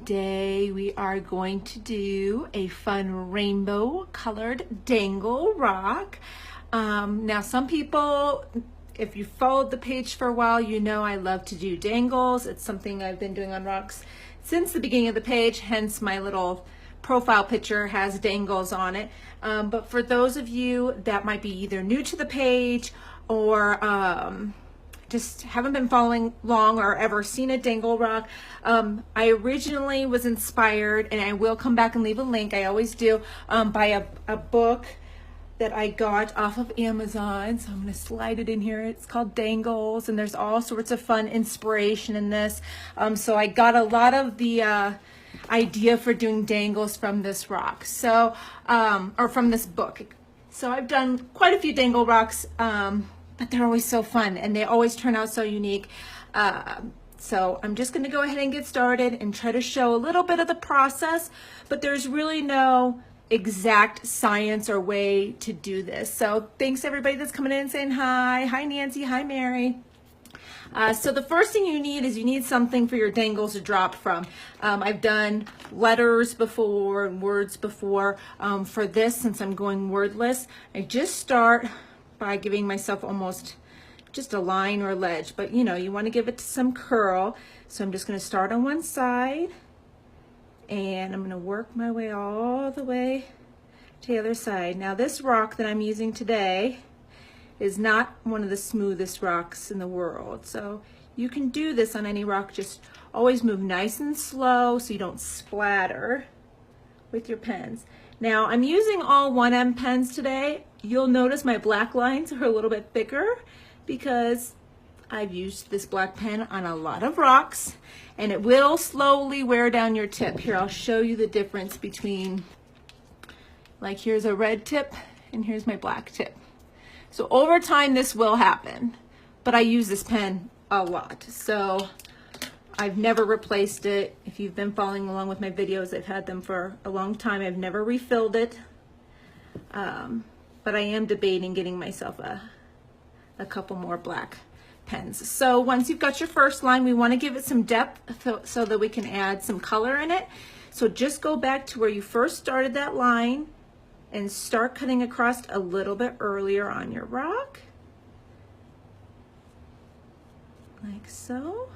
Today we are going to do a fun rainbow colored dangle rock. Now some people, if you followed the page for a while, you know I love to do dangles. It's something I've been doing on rocks since the beginning of the page, hence my little profile picture has dangles on it. But for those of you that might be either new to the page or just haven't been following along or ever seen a dangle rock, I originally was inspired, and I will come back and leave a link, I always do, by a book that I got off of Amazon. So I'm going to slide it in here. It's called Dangles, and there's all sorts of fun inspiration in this. So I got a lot of the idea for doing dangles from this rock, so or from this book. So I've done quite a few dangle rocks, but they're always so fun and they always turn out so unique. So I'm just going to go ahead and get started and try to show a little bit of the process, but there's really no exact science or way to do this. So thanks everybody that's coming in and saying hi. Hi Nancy, hi Mary. So the first thing you need is you need something for your dangles to drop from. I've done letters before and words before. For this, since I'm going wordless, I just start by giving myself almost just a line or a ledge, but you know, you want to give it some curl. So I'm just going to start on one side and I'm going to work my way all the way to the other side. Now this rock that I'm using today is not one of the smoothest rocks in the world. So you can do this on any rock, just always move nice and slow so you don't splatter with your pens. Now I'm using all 1M pens today. You'll notice my black lines are a little bit thicker because I've used this black pen on a lot of rocks, and it will slowly wear down your tip. Here, I'll show you the difference between, like here's a red tip and here's my black tip. So over time this will happen, but I use this pen a lot. So I've never replaced it. If you've been following along with my videos, I've had them for a long time. I've never refilled it, but I am debating getting myself a couple more black pens. So once you've got your first line, we want to give it some depth so that we can add some color in it. So just go back to where you first started that line and start cutting across a little bit earlier on your rock, like so.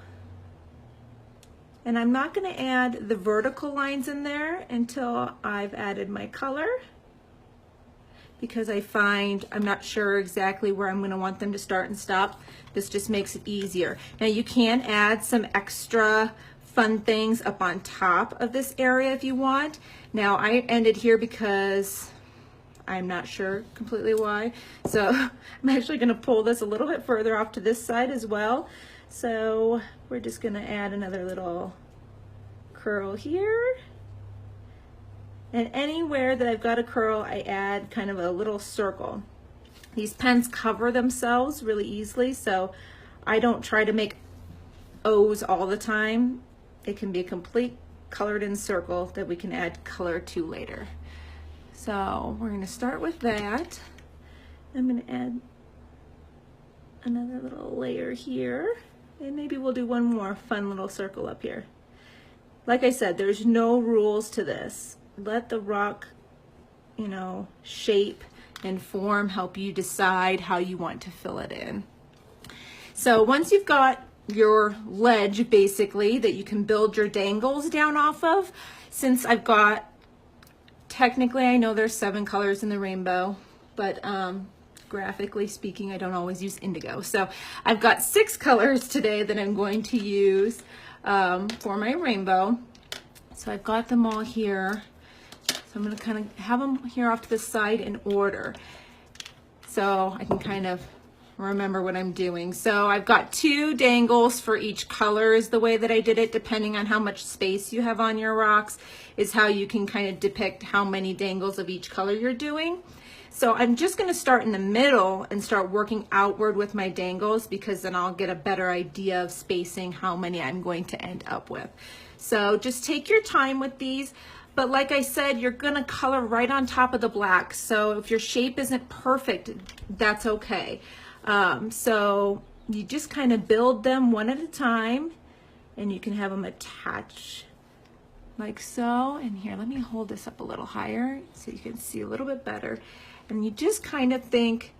And I'm not going to add the vertical lines in there until I've added my color, because I find I'm not sure exactly where I'm going to want them to start and stop. This just makes it easier. Now you can add some extra fun things up on top of this area if you want. Now I ended here because I'm not sure completely why. So I'm actually going to pull this a little bit further off to this side as well. So we're just going to add another little curl here. And anywhere that I've got a curl, I add kind of a little circle. These pens cover themselves really easily, so I don't try to make O's all the time. It can be a complete colored in circle that we can add color to later. So we're going to start with that. I'm going to add another little layer here, and maybe we'll do one more fun little circle up here. Like I said, there's no rules to this. Let the rock, you know, shape and form help you decide how you want to fill it in. So once you've got your ledge basically that you can build your dangles down off of, since I've got, technically I know there's 7 colors in the rainbow, but graphically speaking I don't always use indigo. So I've got 6 colors today that I'm going to use for my rainbow. So I've got them all here. So I'm going to kind of have them here off to the side in order so I can kind of remember what I'm doing. So I've got 2 dangles for each color is the way that I did it. Depending on how much space you have on your rocks is how you can kind of depict how many dangles of each color you're doing. So I'm just going to start in the middle and start working outward with my dangles, because then I'll get a better idea of spacing how many I'm going to end up with. So just take your time with these. But like I said, you're going to color right on top of the black. So if your shape isn't perfect, that's okay. So you just kind of build them one at a time, and you can have them attach like so. And here, let me hold this up a little higher so you can see a little bit better. And you just kind of think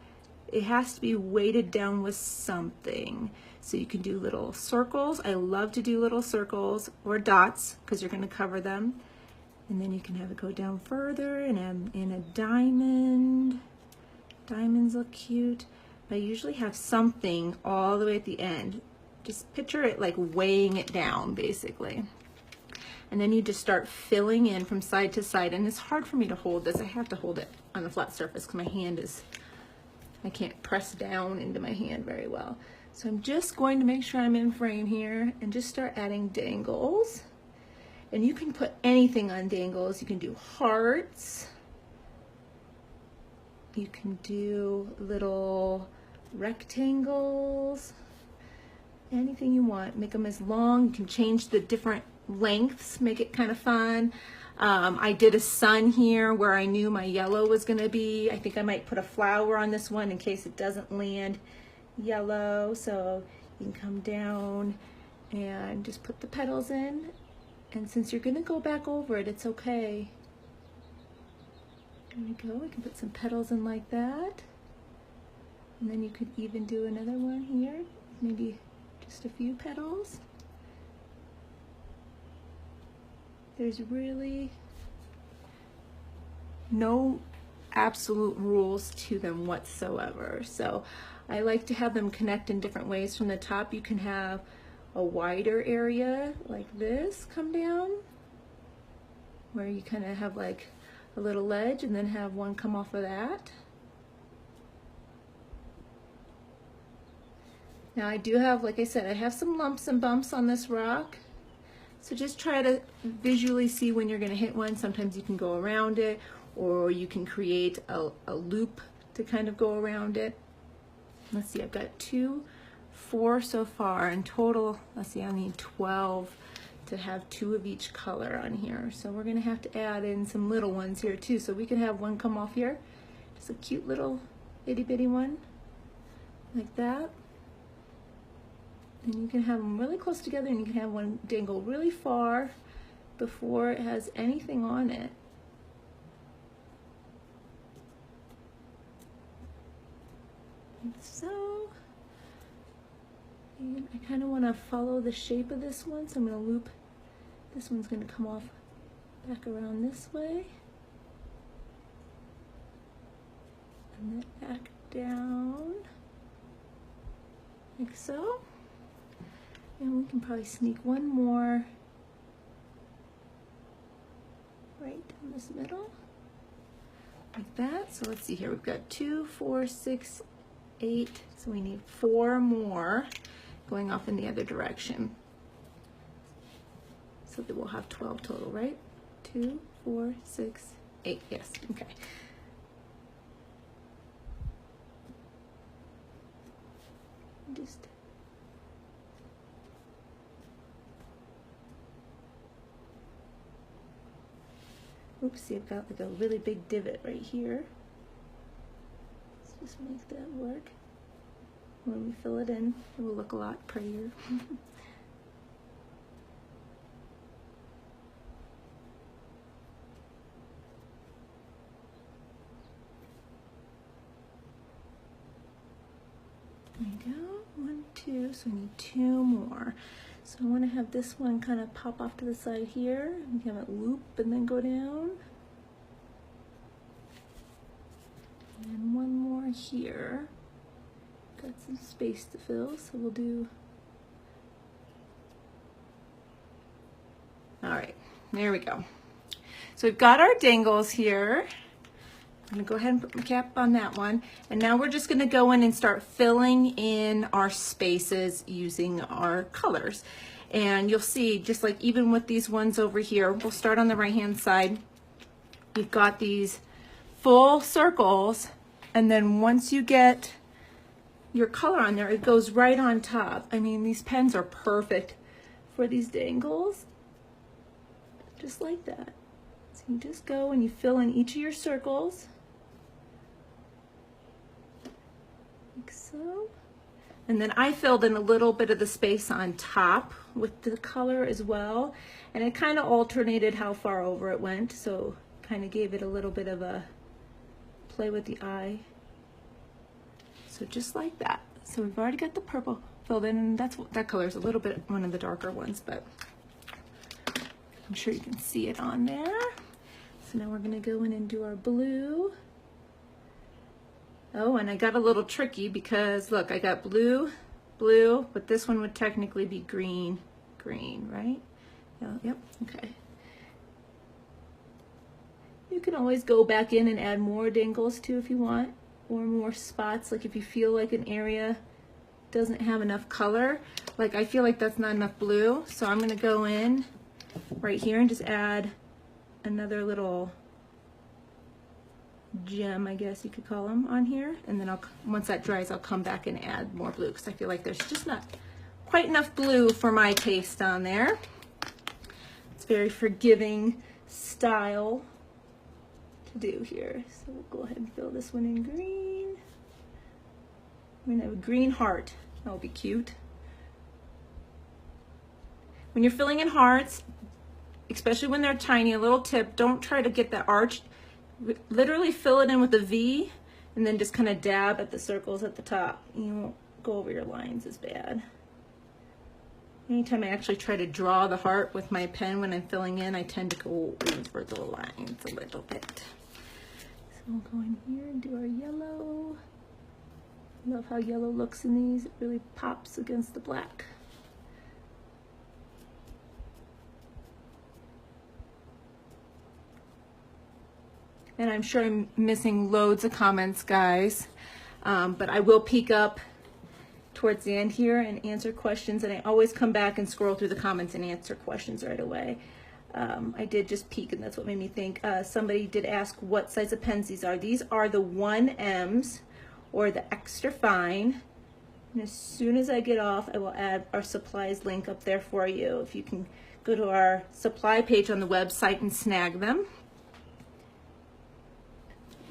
it has to be weighted down with something. So you can do little circles. I love to do little circles or dots because you're going to cover them. And then you can have it go down further and in a diamond. Diamonds look cute. But I usually have something all the way at the end. Just picture it like weighing it down basically. And then you just start filling in from side to side. And it's hard for me to hold this. I have to hold it on a flat surface because my hand is, I can't press down into my hand very well. So I'm just going to make sure I'm in frame here and just start adding dangles. And you can put anything on dangles. You can do hearts. You can do little rectangles. Anything you want. Make them as long. You can change the different lengths. Make it kind of fun. I did a sun here where I knew my yellow was going to be. I think I might put a flower on this one in case it doesn't land yellow. So you can come down and just put the petals in. And since you're going to go back over it, it's okay. There we go. We can put some petals in like that. And then you could even do another one here. Maybe just a few petals. There's really no absolute rules to them whatsoever. So I like to have them connect in different ways. From the top, you can have a wider area like this come down, where you kind of have like a little ledge and then have one come off of that. Now I do have, like I said, I have some lumps and bumps on this rock. So just try to visually see when you're going to hit one. Sometimes you can go around it, or you can create a loop to kind of go around it. Let's see, I've got 4 so far in total. Let's see, I need 12 to have 2 of each color on here. So we're going to have to add in some little ones here too. So we can have one come off here, just a cute little itty bitty one like that. And you can have them really close together, and you can have one dangle really far before it has anything on it. And so, and I kind of want to follow the shape of this one, so I'm going to loop. This one's going to come off back around this way. And then back down, like so. And we can probably sneak one more right down this middle, like that. So let's see here, we've got 2, 4, 6, 8, so we need 4 more going off in the other direction. So that we'll have 12 total, right? 2, 4, 6, 8, yes, okay. Just oopsie, I've got like a really big divot right here. Let's just make that work. When we fill it in, it will look a lot prettier. There we go, 1, 2, so we need 2 more. So I want to have this one kind of pop off to the side here, and have it loop and then go down. And one more here. Got some space to fill, so we'll do. All right, there we go. So we've got our dangles here. I'm gonna go ahead and put my cap on that one. And now we're just gonna go in and start filling in our spaces using our colors. And you'll see, just like even with these ones over here, we'll start on the right-hand side. You've got these full circles, and then once you get your color on there, it goes right on top. I mean, these pens are perfect for these dangles, just like that. So you just go and you fill in each of your circles, like so. And then I filled in a little bit of the space on top with the color as well. And it kind of alternated how far over it went. So kind of gave it a little bit of a play with the eye. So just like that. So we've already got the purple filled in, and that color is a little bit one of the darker ones, but I'm sure you can see it on there. So now we're gonna go in and do our blue. Oh, and I got a little tricky because look, I got blue, blue, but this one would technically be green, green, right? Yep, okay. You can always go back in and add more dangles too if you want, or more spots, like if you feel like an area doesn't have enough color. Like I feel like that's not enough blue, so I'm gonna go in right here and just add another little gem, I guess you could call them, on here, and then once that dries, I'll come back and add more blue because I feel like there's just not quite enough blue for my taste on there. It's very forgiving style to do here. So we'll go ahead and fill this one in green. We're gonna have a green heart. That'll be cute. When you're filling in hearts, especially when they're tiny, a little tip, don't try to get that arch. Literally fill it in with a V and then just kind of dab at the circles at the top. You won't go over your lines as bad. Anytime I actually try to draw the heart with my pen when I'm filling in, I tend to go over the lines a little bit. So we'll go in here and do our yellow. Love how yellow looks in these. It really pops against the black. And I'm sure I'm missing loads of comments, guys, but I will peek up towards the end here and answer questions, and I always come back and scroll through the comments and answer questions right away. I did just peek, and that's what made me think. Somebody did ask what size of pens these are. These are the 1Ms, or the extra fine. And as soon as I get off, I will add our supplies link up there for you. If you can go to our supply page on the website and snag them.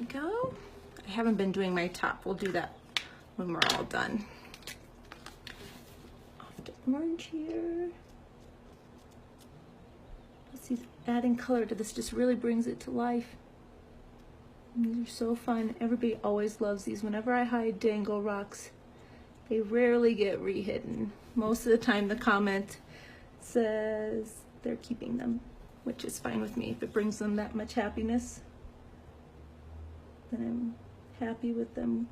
There we go. I haven't been doing my top. We'll do that when we're all done. Off to orange here. Let's see, adding color to this just really brings it to life. These are so fun. Everybody always loves these. Whenever I hide dangle rocks, they rarely get rehidden. Most of the time the comment says they're keeping them, which is fine with me. If it brings them that much happiness, then I'm happy with them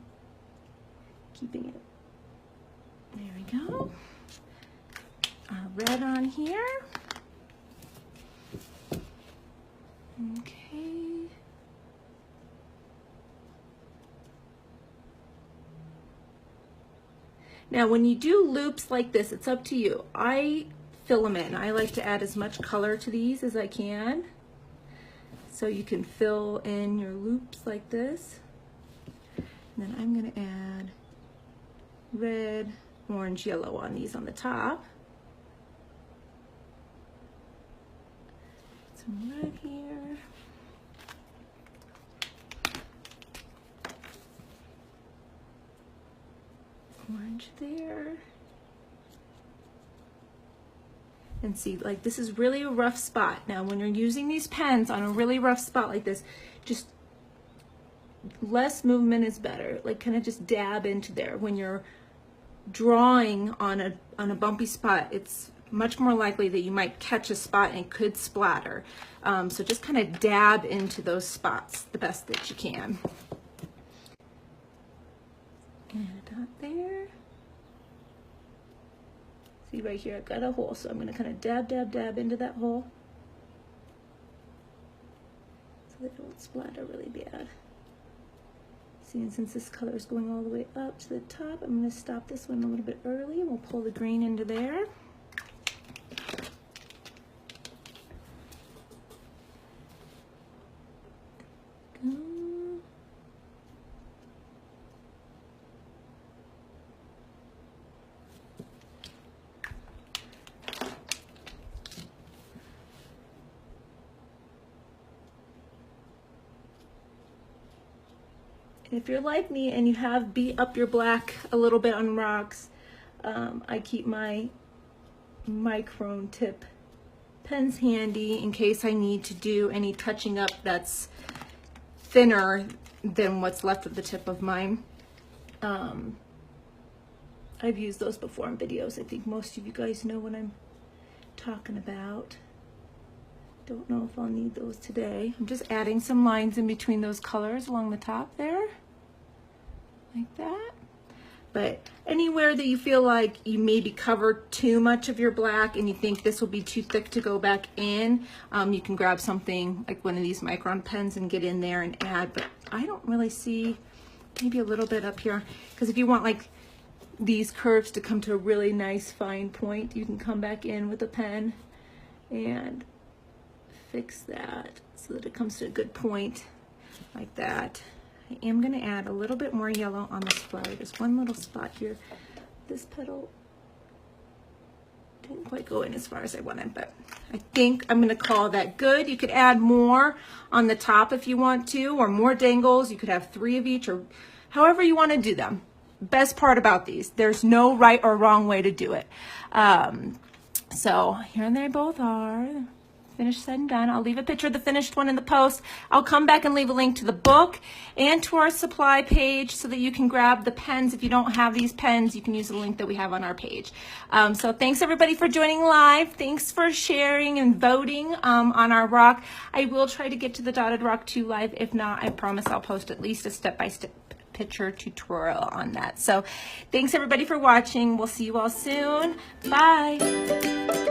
keeping it. There we go. Our red on here. Okay. Now, when you do loops like this, it's up to you. I fill them in. I like to add as much color to these as I can. So you can fill in your loops like this. And then I'm going to add red, orange, yellow on these on the top. Some red here. Orange there. And see, like, this is really a rough spot. Now, when you're using these pens on a really rough spot like this, just less movement is better. Like, kind of just dab into there. When you're drawing on a bumpy spot, it's much more likely that you might catch a spot and could splatter. So just kind of dab into those spots the best that you can. And a dot there. See right here, I've got a hole, so I'm going to kind of dab, dab, dab into that hole so they don't splatter really bad. See, and since this color is going all the way up to the top, I'm going to stop this one a little bit early, and we'll pull the green into there. if you're like me and you have beat up your black a little bit on rocks, I keep my micron tip pens handy in case I need to do any touching up that's thinner than what's left of the tip of mine. I've used those before in videos. I think most of you guys know what I'm talking about. Don't know if I'll need those today. I'm just adding some lines in between those colors along the top there, like that. But anywhere that you feel like you maybe covered too much of your black and you think this will be too thick to go back in, you can grab something like one of these micron pens and get in there and add. But I don't really see, maybe a little bit up here, because if you want like these curves to come to a really nice fine point, you can come back in with a pen and fix that so that it comes to a good point like that. I am going to add a little bit more yellow on this flower. There's one little spot here. This petal didn't quite go in as far as I wanted, but I think I'm going to call that good. You could add more on the top if you want to, or more dangles. You could have 3 of each, or however you want to do them. Best part about these, there's no right or wrong way to do it. So here they both are. Finished, said and done. I'll leave a picture of the finished one in the post. I'll come back and leave a link to the book and to our supply page so that you can grab the pens. If you don't have these pens, you can use the link that we have on our page. So thanks everybody for joining live. Thanks for sharing and voting on our rock. I will try to get to the dotted rock 2 live. If not, I promise I'll post at least a step-by-step picture tutorial on that. So thanks everybody for watching. We'll see you all soon. Bye.